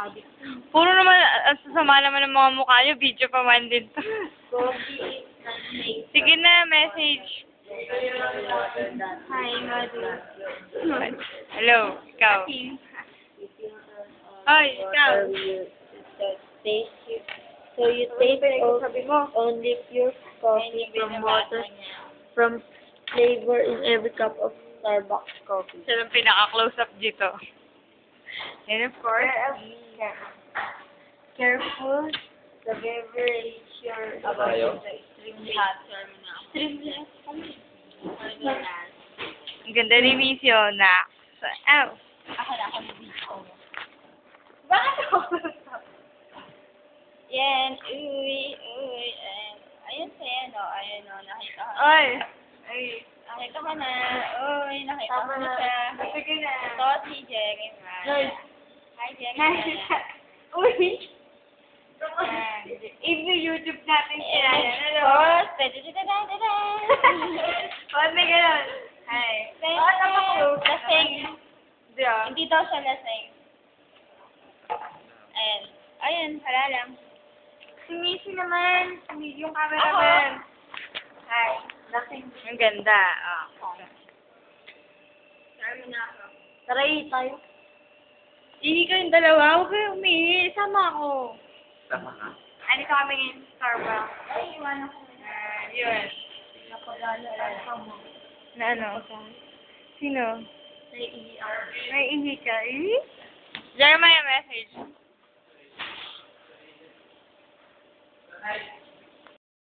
Adik. Puro naman, ang sasama naman ng mga mukha nyo, video pa man din to. Coffee. Sige na, message. Hi, mother. Hello, ikaw. Hoy, ikaw. So you take only pure coffee from water, from flavor in every cup of Starbucks coffee. Siya lang pinaka-close up dito. And of course, Careful, the beverage you're about Ayaw. is extremely hot. Extremely hot. ang ganda ni Misio na. Ow! Ako na ako nabito. Bakit ako? Yan, uy, and ayun sa'yo, no? Ayun, no? Nakita ko na. Oy! Ay, Nakita ko na. Uy, nakita ko na siya. sige na. Ito si Jerry Man. Hoy. Hi, Jerry Nice. Man. Uy! Yan. I-YouTube natin siya. Hello? Tapos, tadadadadadada. Ba't may ganun? Hi. Bakit naka-close? Lasing. Hindi ah. Hindi daw siya lasing. Ayan. Ayun, hala lang. Si Missy naman. Yung cameraman. Hi. Lasing. Ang ganda. Oh. Sarami na ako. Tara, tayo. Ihi kayong dalawa. Huwag kayong umihi. Sama ako. Tama ka. Ano kami ngayon sa Starbucks? Ay, iwanan ko na. Yun. Napagala ka mo. Na ano? Sino? Nai-ER. May ihi ka? Ihi? Jeremiah message. Hi.